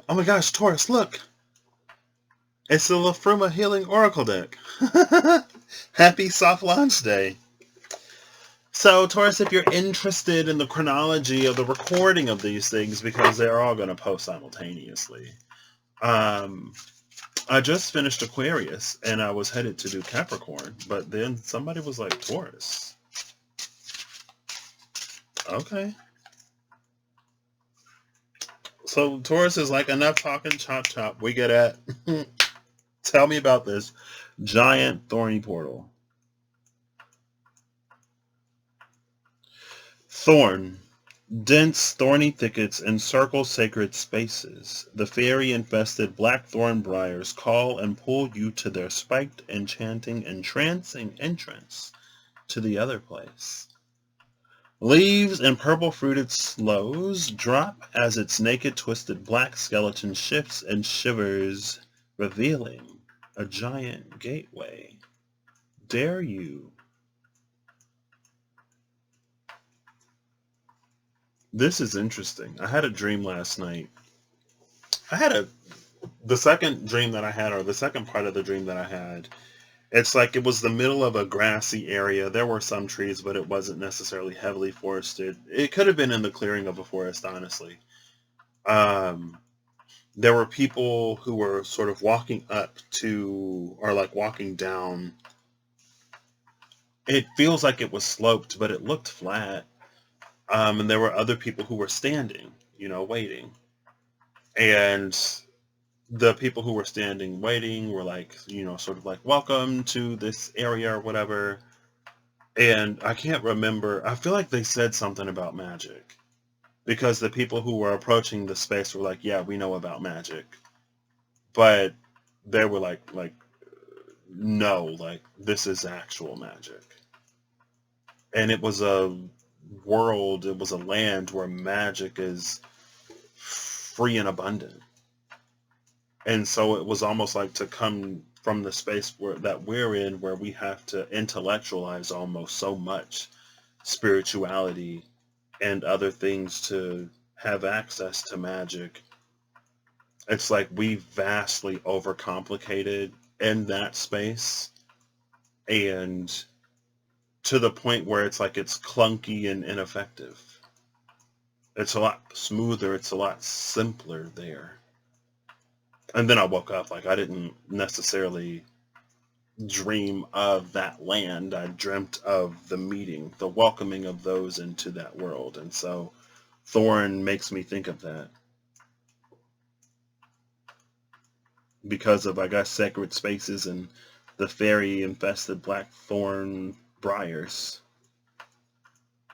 Oh my gosh, Taurus, look! It's the Lafruma Healing Oracle deck. Happy soft launch day. So, Taurus, if you're interested in the chronology of the recording of these things, because they're all going to post simultaneously, I just finished Aquarius and I was headed to do Capricorn, but then somebody was like, Taurus. Okay. So Taurus is like, enough talking, chop chop. We get at. Tell me about this giant thorny portal. Thorn. Dense, thorny thickets encircle sacred spaces. The fairy-infested blackthorn briars call and pull you to their spiked, enchanting, entrancing entrance to the other place. Leaves and purple-fruited sloes drop as its naked, twisted black skeleton shifts and shivers, revealing a giant gateway. Dare you? This is interesting. I had a dream last night. The second dream that I had, or the second part of the dream that I had, it's like it was the middle of a grassy area. There were some trees, but it wasn't necessarily heavily forested. It could have been in the clearing of a forest, honestly. Um, there were people who were sort of walking up to, or like walking down. It feels like it was sloped, but it looked flat. And there were other people who were standing, waiting. And the people who were standing waiting were like, sort of like, welcome to this area or whatever. And I can't remember. I feel like they said something about magic because the people who were approaching the space were like, yeah, we know about magic. But they were like, no, like this is actual magic. And it was a world, it was a land where magic is free and abundant. And so it was almost like to come from the space that we're in, where we have to intellectualize almost so much spirituality and other things to have access to magic. It's like we vastly overcomplicated in that space, and to the point where it's like it's clunky and ineffective. It's a lot smoother, it's a lot simpler there. And then I woke up, like I didn't necessarily dream of that land. I dreamt of the meeting, the welcoming of those into that world. And so Thorn makes me think of that because of, I guess, sacred spaces and the fairy infested blackthorn briars,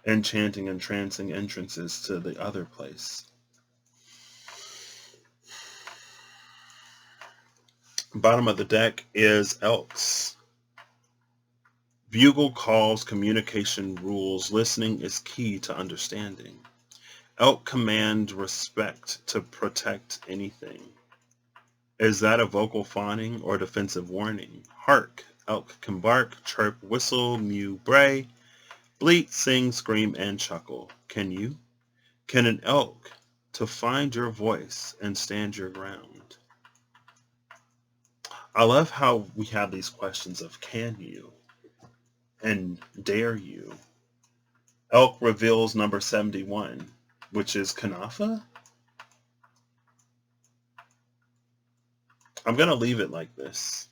enchanting and entrancing entrances to the other place. Bottom of the deck is elks. Bugle calls, communication rules. Listening is key to understanding. Elk command respect to protect anything. Is that a vocal fawning or defensive warning? Hark. Elk can bark, chirp, whistle, mew, bray, bleat, sing, scream, and chuckle. Can you? Can an elk to find your voice and stand your ground? I love how we have these questions of can you and dare you. Elk reveals number 71, which is Kanafa. I'm going to leave it like this.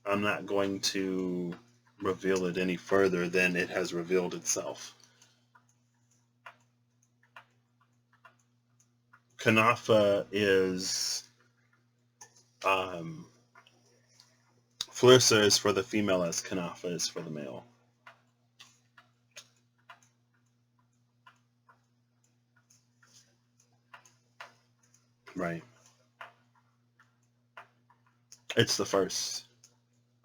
I'm not going to reveal it any further than it has revealed itself. Kanafa is Flursa is for the female as Kanafa is for the male. Right. It's the first.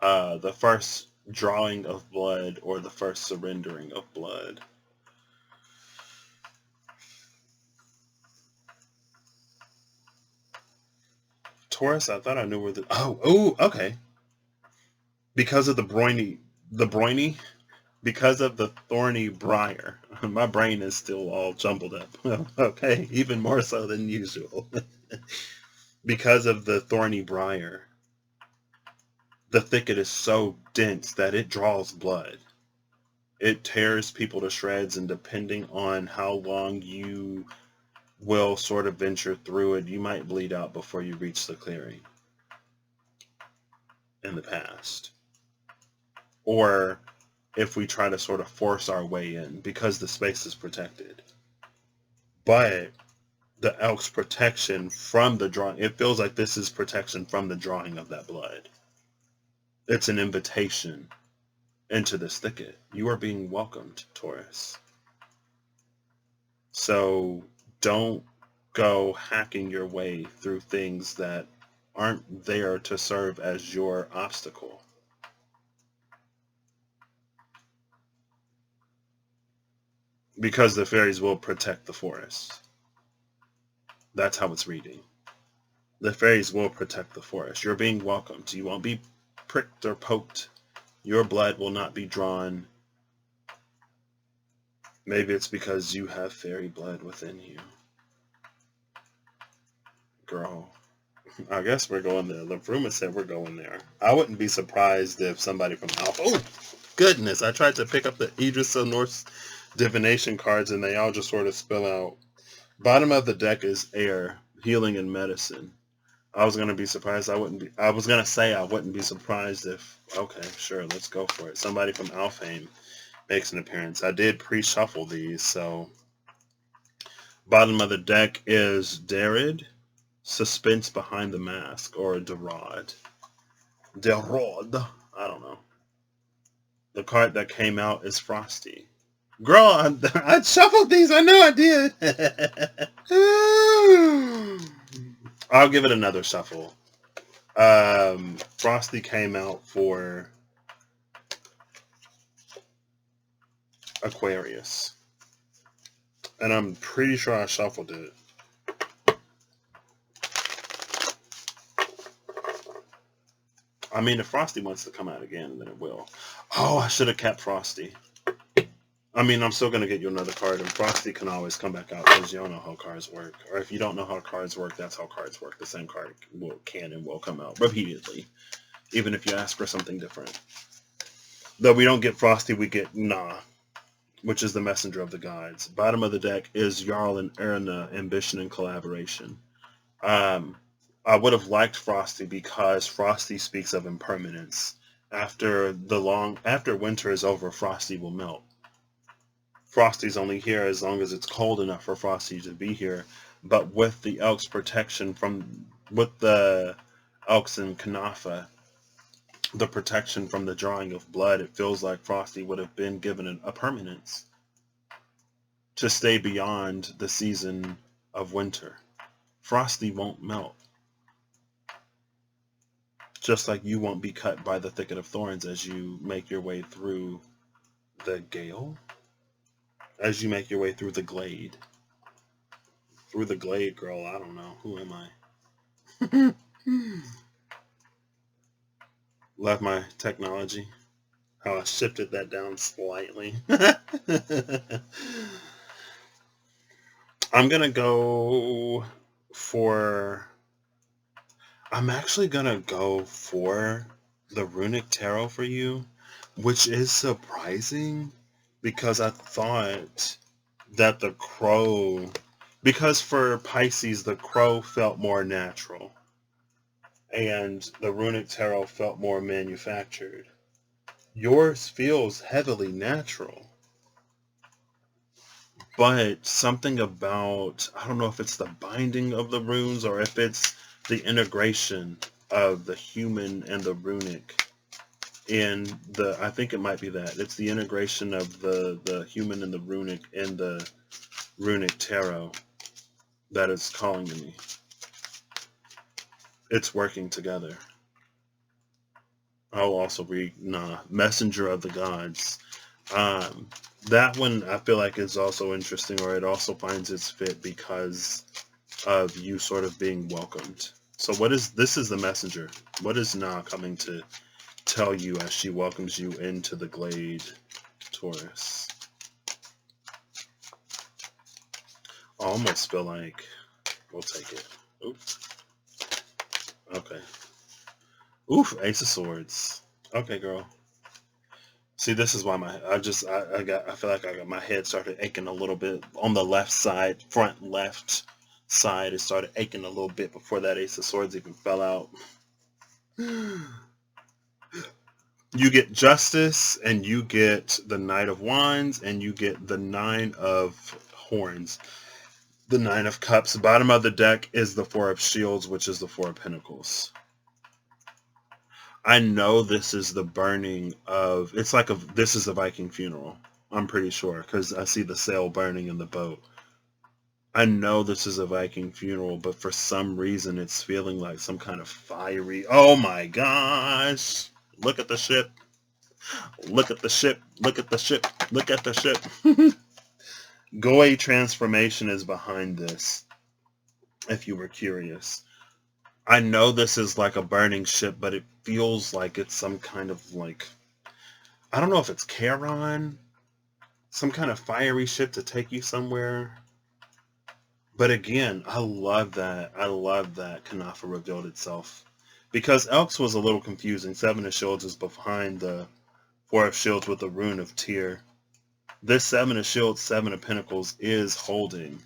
The first drawing of blood or the first surrendering of blood. Taurus, I thought I knew where the... Oh, okay. Because of the brony, because of the thorny briar. My brain is still all jumbled up. Okay, even more so than usual. Because of the thorny briar, the thicket is so dense that it draws blood. It tears people to shreds, and depending on how long you will sort of venture through it, you might bleed out before you reach the clearing in the past. Or if we try to sort of force our way in because the space is protected. But the elk's protection from the drawing, it feels like this is protection from the drawing of that blood. It's an invitation into this thicket. You are being welcomed, Taurus. So don't go hacking your way through things that aren't there to serve as your obstacle. Because the fairies will protect the forest. That's how it's reading. The fairies will protect the forest. You're being welcomed. You won't be pricked or poked. Your blood will not be drawn. Maybe it's because you have fairy blood within you. Girl, I guess we're going there. The rumor said we're going there. I wouldn't be surprised if somebody from Alpha... Oh, goodness. I tried to pick up the Idris of Norse divination cards and they all just sort of spill out. Bottom of the deck is air, healing and medicine. I was going to be surprised. I wouldn't be surprised if... Okay, sure, let's go for it. Somebody from Alfheim makes an appearance. I did pre-shuffle these, so... Bottom of the deck is Darid, Suspense Behind the Mask, or Derod. I don't know. The card that came out is Frosty. Girl, I shuffled these. I know I did. I'll give it another shuffle. Frosty came out for Aquarius. And I'm pretty sure I shuffled it. I mean, if Frosty wants to come out again, then it will. Oh, I should have kept Frosty. I mean, I'm still going to get you another card, and Frosty can always come back out because you don't know how cards work. Or if you don't know how cards work, that's how cards work. The same card can and will come out repeatedly, even if you ask for something different. Though we don't get Frosty, we get Na, which is the messenger of the gods. Bottom of the deck is Jarl and Erna, ambition and collaboration. I would have liked Frosty because Frosty speaks of impermanence. After winter is over, Frosty will melt. Frosty's only here as long as it's cold enough for Frosty to be here. But with the elk's protection with the elks in Kanafa, the protection from the drawing of blood, it feels like Frosty would have been given a permanence to stay beyond the season of winter. Frosty won't melt. Just like you won't be cut by the thicket of thorns as you make your way through the gale. As you make your way through the glade. Through the glade, girl, I don't know. Who am I? Love my technology. How I shifted that down slightly. I'm actually gonna go for the Runic Tarot for you, which is surprising because I thought that the crow, because for Pisces, the crow felt more natural and the Runic Tarot felt more manufactured. Yours feels heavily natural. But something about, I don't know if it's the binding of the runes or if it's the integration of the human and the runic. I think it might be that. It's the integration of the human and the runic in the Runic Tarot that is calling to me. It's working together. I'll also read Messenger of the Gods. That one I feel like is also interesting, or it also finds its fit because of you sort of being welcomed. So this is the messenger. What is Na coming to tell you as she welcomes you into the glade, Taurus? I almost feel like we'll take it. Oops. Oof, Ace of Swords. Okay, girl. See, this is why I feel like I got my head started aching a little bit on the left side, front left side. It started aching a little bit before that Ace of Swords even fell out. You get Justice, and you get the Knight of Wands, and you get the Nine of Horns. The Nine of Cups. Bottom of the deck is the Four of Shields, which is the Four of Pentacles. I know this is the burning of. It's like this is a Viking funeral. I'm pretty sure because I see the sail burning in the boat. I know this is a Viking funeral, but for some reason it's feeling like some kind of fiery. Oh my gosh! Look at the ship. Look at the ship. Look at the ship. Look at the ship. Goe transformation is behind this. If you were curious. I know this is like a burning ship, but it feels like it's some kind of like, I don't know if it's Charon, some kind of fiery ship to take you somewhere. But again, I love that. I love that Kanafa revealed itself. Because Elks was a little confusing. Seven of Shields is behind the Four of Shields with the rune of Tyr. This Seven of Shields, Seven of Pentacles is holding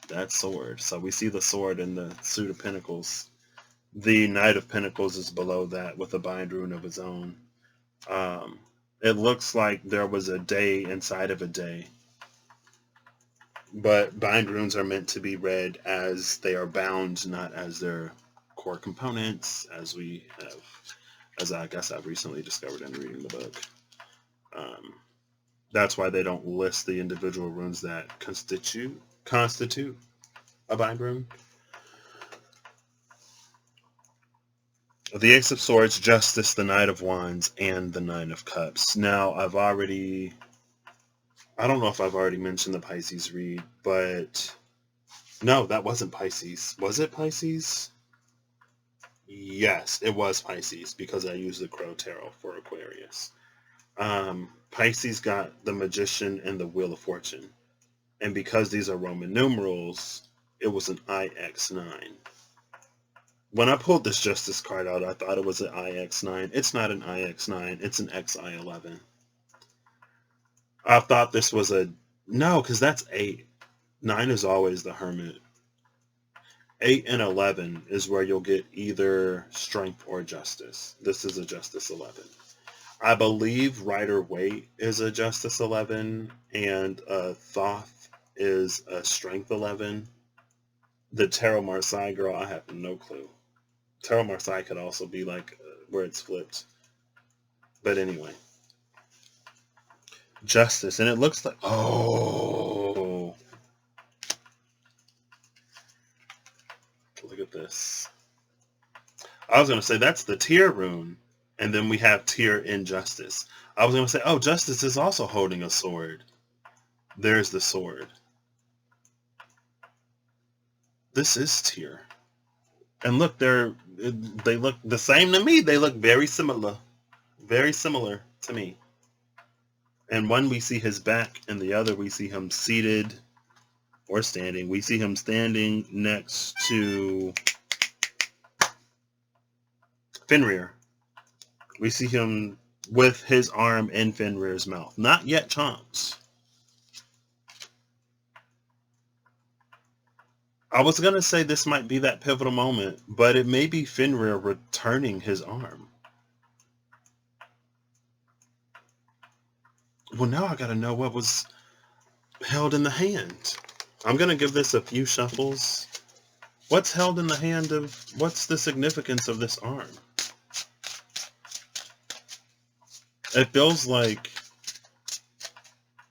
that sword. So we see the sword in the suit of Pentacles. The Knight of Pentacles is below that with a bind rune of his own. It looks like there was a day inside of a day. But bind runes are meant to be read as they are bound, not as their core components, as I guess I've recently discovered in reading the book. That's why they don't list the individual runes that constitute a bind rune. The Ace of Swords, Justice, the Knight of Wands, and the Nine of Cups. Now, I don't know if I've already mentioned the Pisces read, but no, that wasn't Pisces. Was it Pisces? Yes, it was Pisces because I used the Crow Tarot for Aquarius. Pisces got the Magician and the Wheel of Fortune. And because these are Roman numerals, it was an IX9. When I pulled this Justice card out, I thought it was an IX9. It's not an IX9. It's an XI11. I thought this was no, because that's 8. 9 is always the Hermit. 8 and 11 is where you'll get either Strength or Justice. This is a Justice 11. I believe Rider Waite is a Justice 11, and Thoth is a Strength 11. The Tarot Marseille girl, I have no clue. Tarot Marseille could also be like where it's flipped. But anyway. Justice. And it looks like... Oh. Look at this. I was going to say that's the Tyr rune. And then we have Tyr in Justice. I was going to say, oh, Justice is also holding a sword. There's the sword. This is Tyr. And look, they look the same to me. They look very similar. Very similar to me. And one we see his back, and the other we see him seated or standing. We see him standing next to Fenrir. We see him with his arm in Fenrir's mouth. Not yet Chomp's. I was going to say this might be that pivotal moment, but it may be Fenrir returning his arm. Well, now I got to know what was held in the hand. I'm going to give this a few shuffles. What's held in the hand of... What's the significance of this arm? It feels like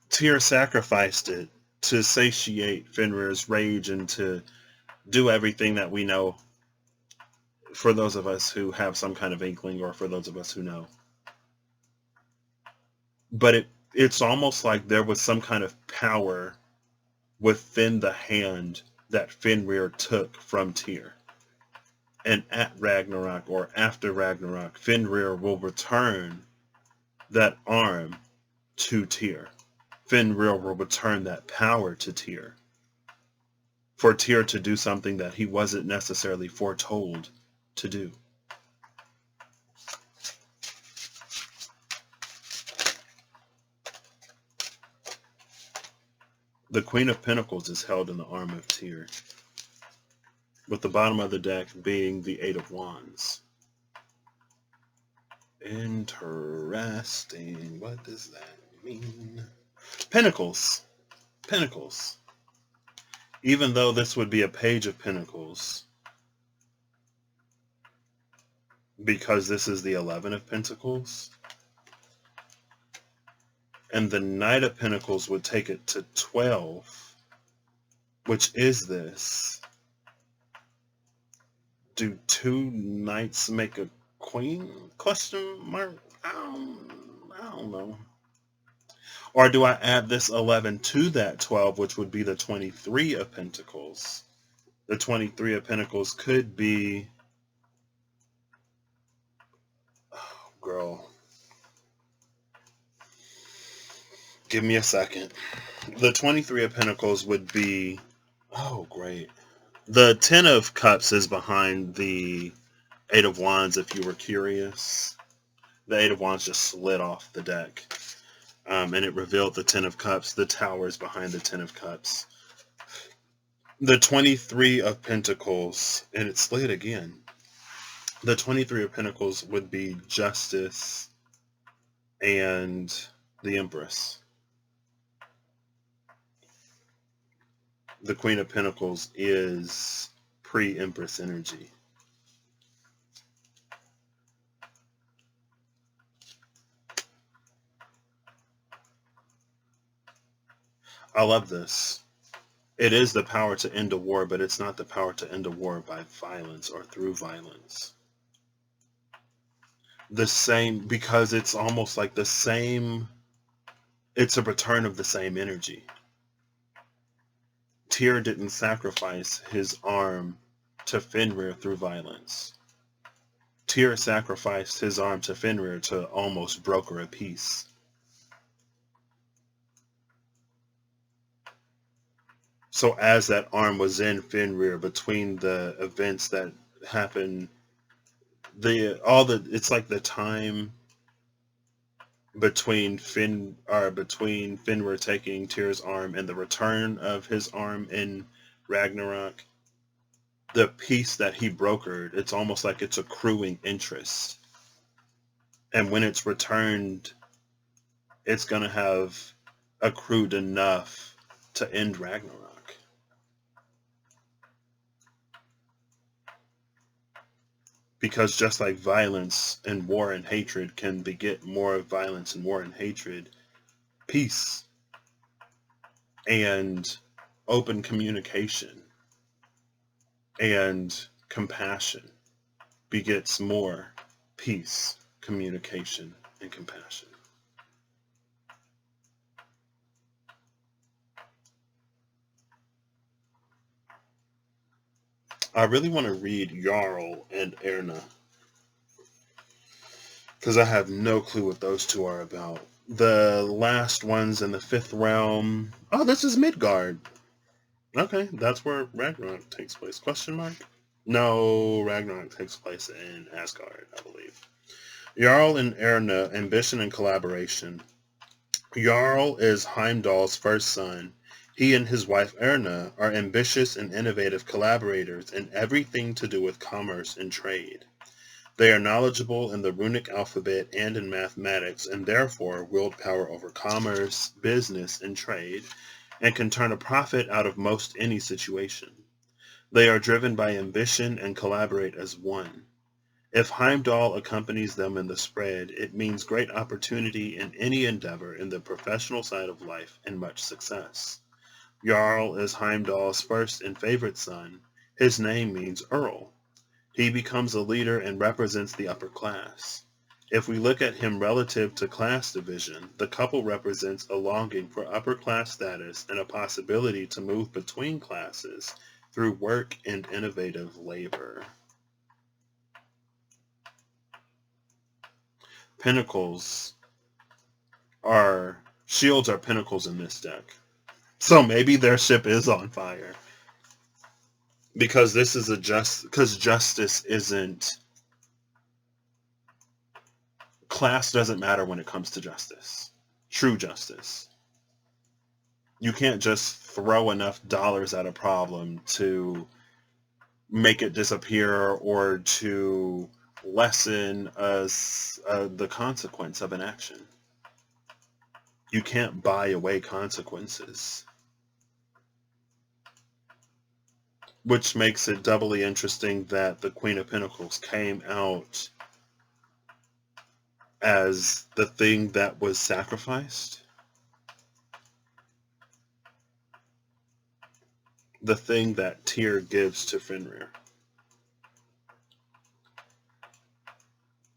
Tyr sacrificed it to satiate Fenrir's rage and to do everything that we know, for those of us who have some kind of inkling or for those of us who know. But it's almost like there was some kind of power within the hand that Fenrir took from Tyr. And at Ragnarok or after Ragnarok, Fenrir will return that arm to Tyr. Fenrir will return that power to Tyr. For Tyr to do something that he wasn't necessarily foretold to do. The Queen of Pentacles is held in the arm of Tyr, with the bottom of the deck being the Eight of Wands. Interesting. What does that mean? Pentacles. Pentacles. Even though this would be a Page of Pentacles, because this is the 11 of Pentacles, and the Knight of Pentacles would take it to 12, which is this. Do two knights make a queen? Question mark? I don't know. Or do I add this 11 to that 12, which would be the 23 of Pentacles? The 23 of Pentacles could be... Oh, girl. Give me a second. The 23 of Pentacles would be... Oh, great. The 10 of Cups is behind the 8 of Wands, if you were curious. The 8 of Wands just slid off the deck. And it revealed the 10 of Cups. The Tower is behind the 10 of Cups. The 23 of Pentacles, and it slid again. The 23 of Pentacles would be Justice and the Empress. The Queen of Pentacles is pre-Empress energy. I love this. It is the power to end a war, but it's not the power to end a war by violence or through violence. The same, because it's almost like the same, it's a return of the same energy. Tyr didn't sacrifice his arm to Fenrir through violence. Tyr sacrificed his arm to Fenrir to almost broker a peace. So as that arm was in Fenrir, between the events that happened, it's like the time between Fenrir taking Tyr's arm and the return of his arm in Ragnarok, the peace that he brokered, it's almost like it's accruing interest. And when it's returned, it's going to have accrued enough to end Ragnarok. Because just like violence and war and hatred can beget more violence and war and hatred, peace and open communication and compassion begets more peace, communication, and compassion. I really want to read Jarl and Erna, because I have no clue what those two are about. The last ones in the 5th realm. Oh, this is Midgard. Okay, that's where Ragnarok takes place. Question mark? No, Ragnarok takes place in Asgard, I believe. Jarl and Erna, ambition and collaboration. Jarl is Heimdall's first son. He and his wife Erna are ambitious and innovative collaborators in everything to do with commerce and trade. They are knowledgeable in the runic alphabet and in mathematics, and therefore wield power over commerce, business, and trade, and can turn a profit out of most any situation. They are driven by ambition and collaborate as one. If Heimdall accompanies them in the spread, it means great opportunity in any endeavor in the professional side of life and much success. Jarl is Heimdall's first and favorite son. His name means Earl. He becomes a leader and represents the upper class. If we look at him relative to class division, the couple represents a longing for upper class status and a possibility to move between classes through work and innovative labor. Shields are pinnacles in this deck. So maybe their ship is on fire. Because this is because justice isn't, class doesn't matter when it comes to justice. True justice. You can't just throw enough dollars at a problem to make it disappear or to lessen the consequence of an action. You can't buy away consequences. Which makes it doubly interesting that the Queen of Pentacles came out as the thing that was sacrificed. The thing that Tyr gives to Fenrir.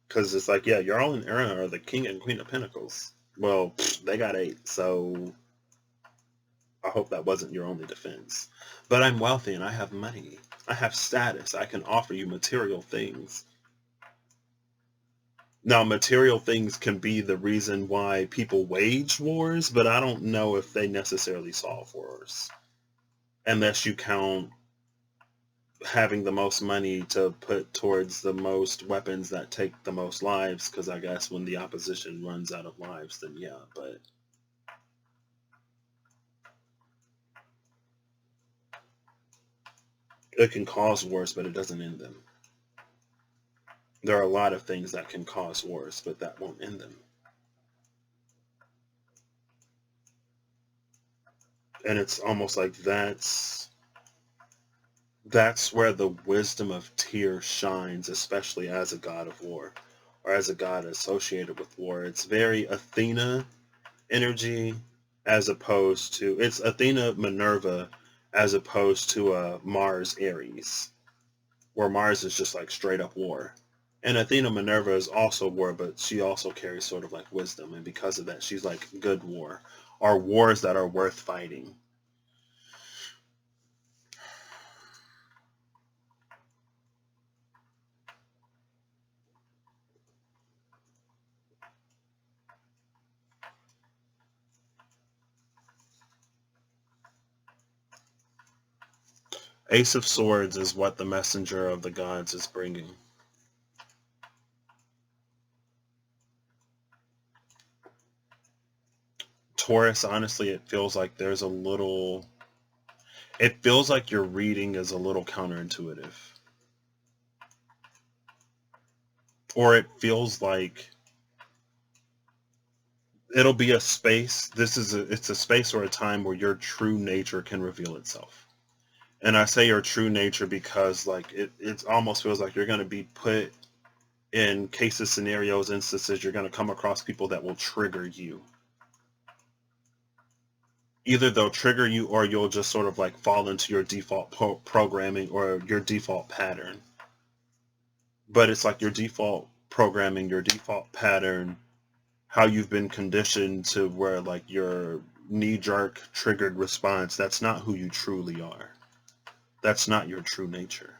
Because it's like, yeah, Jarl and Erna are the King and Queen of Pentacles. Well, they got 8, so I hope that wasn't your only defense. But I'm wealthy and I have money. I have status. I can offer you material things. Now, material things can be the reason why people wage wars, but I don't know if they necessarily solve wars. Unless you count having the most money to put towards the most weapons that take the most lives, because I guess when the opposition runs out of lives, then yeah, but it can cause wars, but it doesn't end them. There are a lot of things that can cause wars, but that won't end them. And it's almost like that's where the wisdom of Tyr shines, especially as a god of war, or as a god associated with war. It's very Athena energy, as opposed to, it's Athena Minerva as opposed to Mars Aries, where Mars is just like straight up war. And Athena Minerva is also war, but she also carries sort of like wisdom, and because of that she's like good war, or wars that are worth fighting. Ace of Swords is what the messenger of the gods is bringing. Taurus, honestly, it feels like there's a little... It feels like your reading is a little counterintuitive. Or it feels like it'll be a space. It's a space or a time where your true nature can reveal itself. And I say your true nature because like it almost feels like you're going to be put in cases, scenarios, instances. You're going to come across people that will trigger you. Either they'll trigger you or you'll just sort of like fall into your default programming or your default pattern. But it's like your default programming, your default pattern, how you've been conditioned to where like your knee-jerk triggered response, that's not who you truly are. That's not your true nature.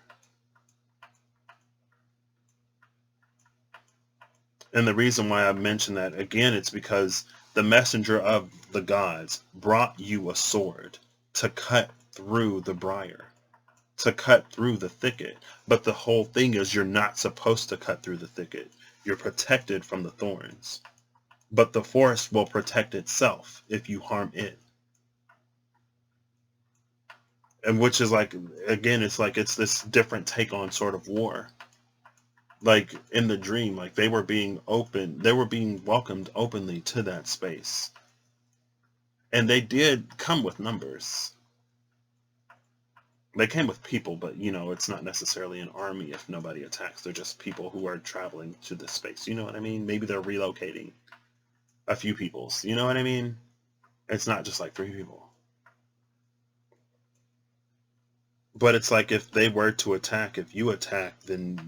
And the reason why I mention that, again, it's because the messenger of the gods brought you a sword to cut through the briar, to cut through the thicket. But the whole thing is you're not supposed to cut through the thicket. You're protected from the thorns. But the forest will protect itself if you harm it. And which is like, again, it's like it's this different take on sort of war. Like in the dream, like they were being welcomed openly to that space. And they did come with numbers. They came with people, but you know, it's not necessarily an army if nobody attacks. They're just people who are traveling to this space. You know what I mean? Maybe they're relocating a few peoples. You know what I mean? It's not just like 3 people. But it's like if they were to attack, if you attack, then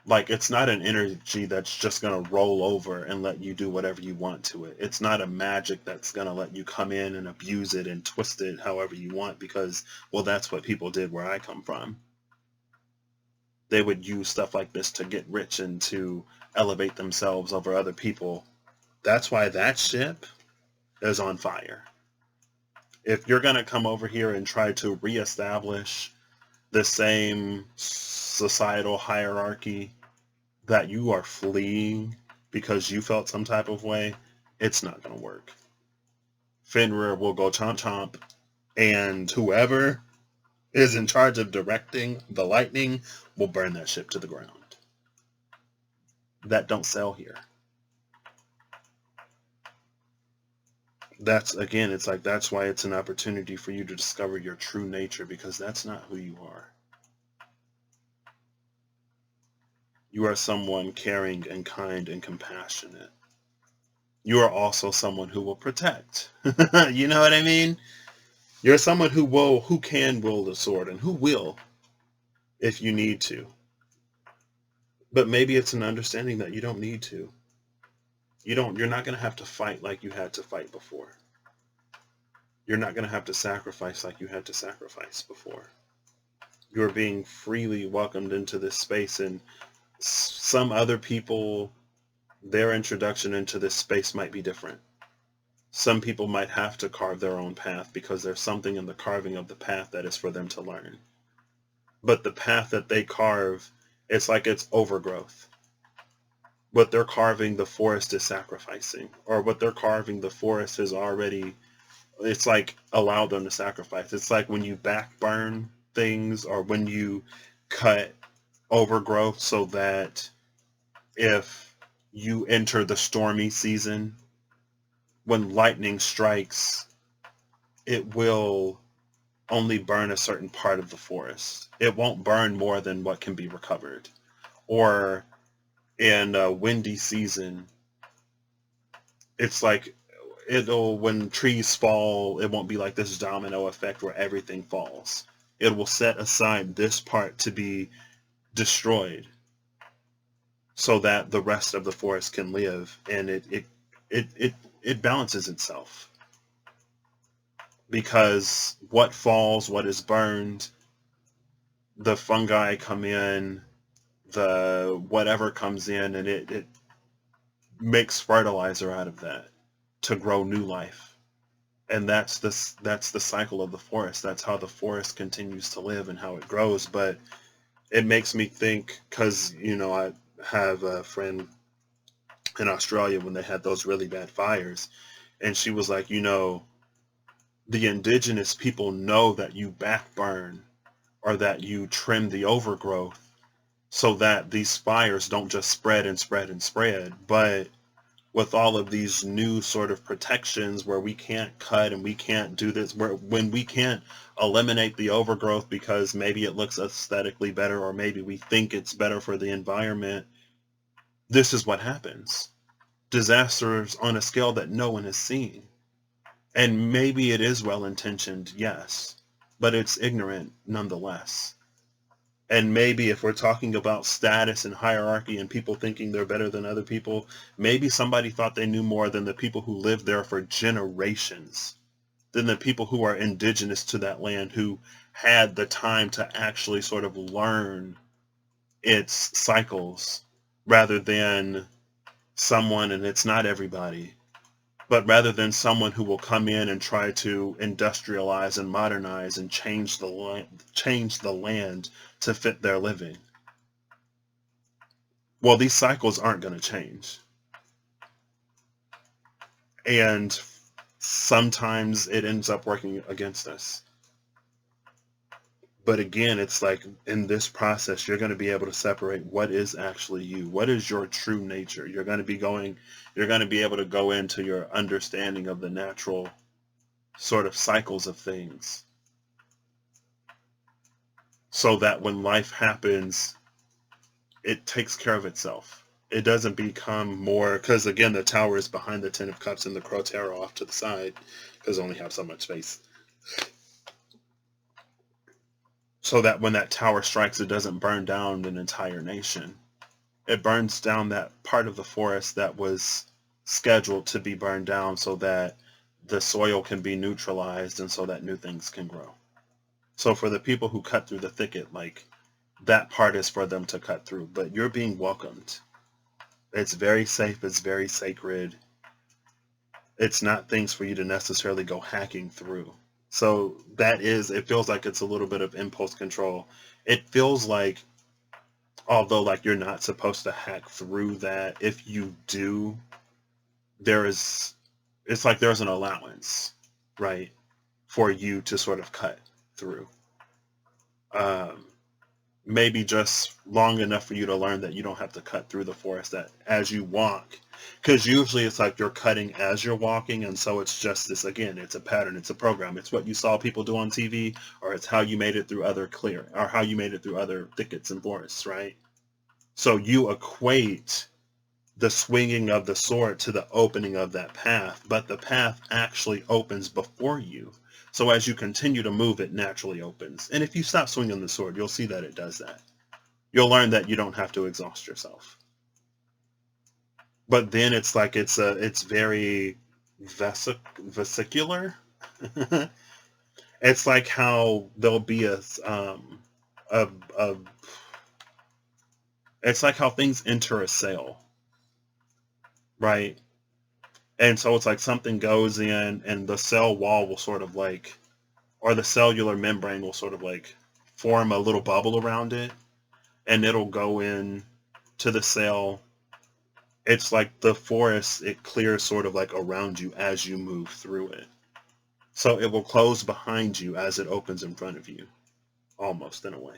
like it's not an energy that's just going to roll over and let you do whatever you want to it. It's not a magic that's going to let you come in and abuse it and twist it however you want because, well, that's what people did where I come from. They would use stuff like this to get rich and to elevate themselves over other people. That's why that ship is on fire. If you're going to come over here and try to reestablish the same societal hierarchy that you are fleeing because you felt some type of way, it's not going to work. Fenrir will go chomp chomp, and whoever is in charge of directing the lightning will burn that ship to the ground. That don't sell here. That's, again, it's like, that's why it's an opportunity for you to discover your true nature, because that's not who you are. You are someone caring and kind and compassionate. You are also someone who will protect. You know what I mean? You're someone who can wield a sword, and who will if you need to. But maybe it's an understanding that you don't need to. You're not going to have to fight like you had to fight before. You're not going to have to sacrifice like you had to sacrifice before. You're being freely welcomed into this space, and some other people, their introduction into this space might be different. Some people might have to carve their own path because there's something in the carving of the path that is for them to learn. But the path that they carve, it's like it's overgrowth. What they're carving, the forest is sacrificing. Or what they're carving, the forest has already, it's like allowed them to sacrifice. It's like when you back burn things, or when you cut overgrowth so that if you enter the stormy season, when lightning strikes, it will only burn a certain part of the forest. It won't burn more than what can be recovered. Or in a windy season, it's like when trees fall, it won't be like this domino effect where everything falls. It will set aside this part to be destroyed so that the rest of the forest can live, and it balances itself. Because what falls, what is burned, the fungi come in, the whatever comes in, and it makes fertilizer out of that to grow new life. And that's the cycle of the forest. That's how the forest continues to live and how it grows. But it makes me think, because, I have a friend in Australia when they had those really bad fires, and she was like, the indigenous people know that you backburn or that you trim the overgrowth so that these fires don't just spread and spread and spread. But with all of these new sort of protections where we can't cut and we can't do this, when we can't eliminate the overgrowth because maybe it looks aesthetically better, or maybe we think it's better for the environment, this is what happens. Disasters on a scale that no one has seen. And maybe it is well-intentioned, yes, but it's ignorant nonetheless. And maybe if we're talking about status and hierarchy and people thinking they're better than other people, maybe somebody thought they knew more than the people who lived there for generations, than the people who are indigenous to that land, who had the time to actually sort of learn its cycles, rather than someone, and it's not everybody, but rather than someone who will come in and try to industrialize and modernize and change the land to fit their living. Well, these cycles aren't going to change. And sometimes it ends up working against us. But again, it's like in this process, you're going to be able to separate what is actually you. What is your true nature? You're going to be able to go into your understanding of the natural sort of cycles of things, so that when life happens, it takes care of itself. It doesn't become more, because again, the tower is behind the Ten of Cups and the Crow Tarot off to the side, because only have so much space. So that when that tower strikes, it doesn't burn down an entire nation. It burns down that part of the forest that was scheduled to be burned down so that the soil can be neutralized and so that new things can grow. So for the people who cut through the thicket, like, that part is for them to cut through. But you're being welcomed. It's very safe. It's very sacred. It's not things for you to necessarily go hacking through. So it feels like it's a little bit of impulse control. It feels like, although like you're not supposed to hack through that, if you do, it's like there's an allowance. right? For you to sort of cut through. Um, Maybe just long enough for you to learn that you don't have to cut through the forest that as you walk, because usually it's like you're cutting as you're walking, and so it's just this, again, it's a pattern, it's a program, it's what you saw people do on TV, or it's how you made it through other clear, or how you made it through other thickets and forests, right? So you equate the swinging of the sword to the opening of that path, but the path actually opens before you. So as you continue to move, it naturally opens. And if you stop swinging the sword, you'll see that it does that. You'll learn that you don't have to exhaust yourself. But then it's like it's very vesicular. It's like how there'll be a, a it's like how things enter a cell, right? And so it's like something goes in and the cell wall will sort of like, or the cellular membrane will sort of like form a little bubble around it, and it'll go in to the cell. It's like the forest, it clears sort of like around you as you move through it. So it will close behind you as it opens in front of you, almost in a way.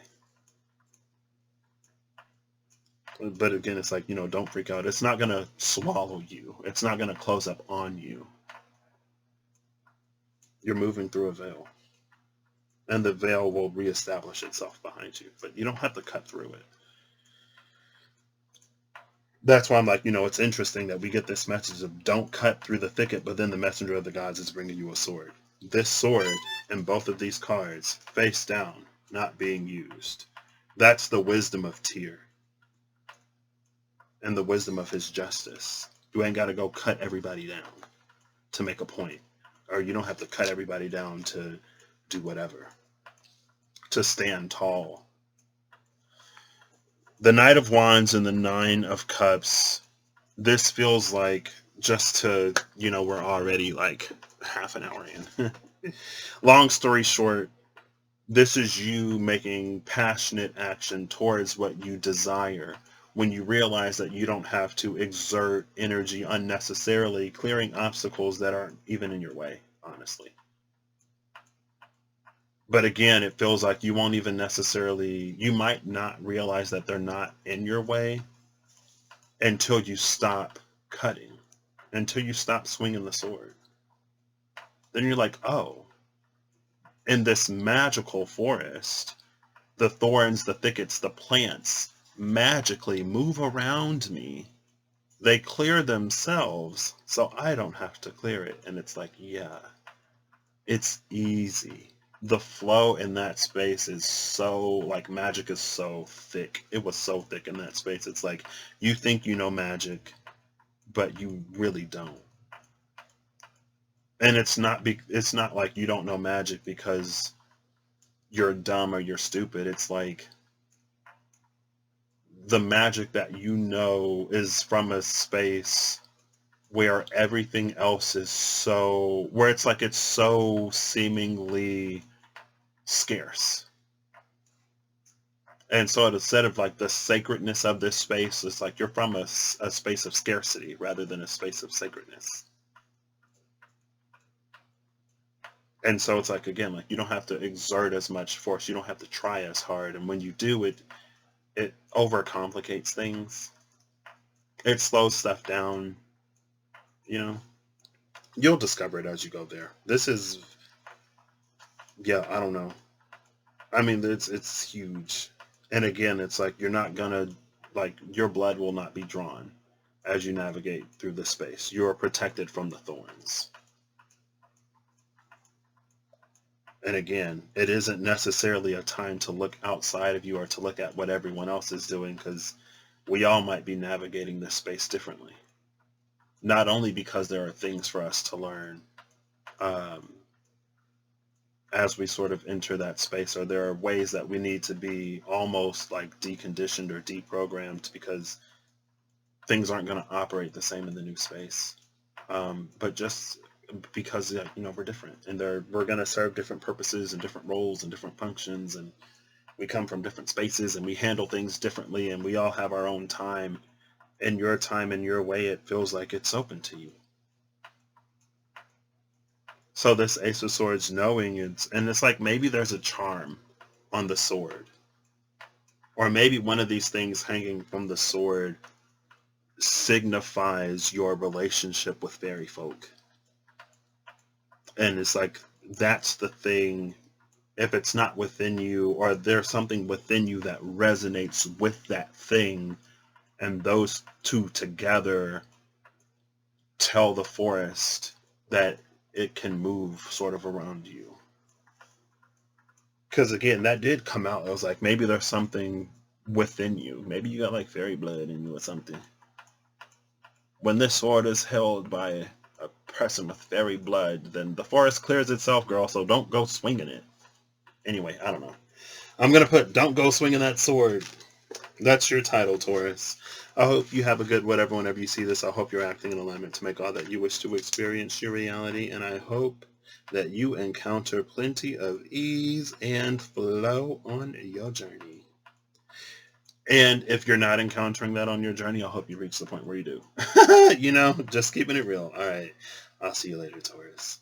But again, it's like, don't freak out. It's not going to swallow you. It's not going to close up on you. You're moving through a veil. And the veil will reestablish itself behind you. But you don't have to cut through it. That's why I'm like, it's interesting that we get this message of don't cut through the thicket, but then the messenger of the gods is bringing you a sword. This sword in both of these cards, face down, not being used. That's the wisdom of Tyr and the wisdom of his justice. You ain't got to go cut everybody down to make a point, or you don't have to cut everybody down to do whatever, to stand tall. The Knight of Wands and the Nine of Cups, this feels like, just to, we're already like half an hour in. Long story short, this is you making passionate action towards what you desire when you realize that you don't have to exert energy unnecessarily clearing obstacles that aren't even in your way, honestly. But again, it feels like you won't even necessarily, you might not realize that they're not in your way until you stop cutting, until you stop swinging the sword. Then you're like, oh, in this magical forest, the thorns, the thickets, the plants magically move around me. They clear themselves, so I don't have to clear it. And it's like, yeah, it's easy. The flow in that space is so, like, magic is so thick. It was so thick in that space. It's like, you think you know magic, but you really don't. And it's not like you don't know magic because you're dumb or you're stupid. It's like the magic that you know is from a space where everything else is so, where it's like it's so seemingly scarce. And so instead of like the sacredness of this space, it's like you're from a space of scarcity rather than a space of sacredness. And so it's like, again, like you don't have to exert as much force. You don't have to try as hard. And when you do, it overcomplicates things. It slows stuff down. You'll discover it as you go there. This is, yeah, I don't know. I mean, it's huge. And again, it's like you're not gonna, like, your blood will not be drawn as you navigate through this space. You are protected from the thorns. And again, it isn't necessarily a time to look outside of you or to look at what everyone else is doing, because we all might be navigating this space differently. Not only because there are things for us to learn as we sort of enter that space, or there are ways that we need to be almost like deconditioned or deprogrammed because things aren't going to operate the same in the new space. But just because we're different, and we're going to serve different purposes and different roles and different functions, and we come from different spaces and we handle things differently, and we all have our own time. In your time, in your way, it feels like it's open to you. So this Ace of Swords knowing it's like maybe there's a charm on the sword. Or maybe one of these things hanging from the sword signifies your relationship with fairy folk. And it's like, that's the thing. If it's not within you, or there's something within you that resonates with that thing, and those two together tell the forest that it can move sort of around you. Because again, that did come out. It was like, maybe there's something within you. Maybe you got like fairy blood in you or something. When this sword is held by a person with fairy blood, then the forest clears itself, girl, so don't go swinging it. Anyway, I don't know. I'm going to put, don't go swinging that sword. That's your title, Taurus. I hope you have a good whatever whenever you see this. I hope you're acting in alignment to make all that you wish to experience your reality. And I hope that you encounter plenty of ease and flow on your journey. And if you're not encountering that on your journey, I hope you reach the point where you do. You know, just keeping it real. All right. I'll see you later, Taurus.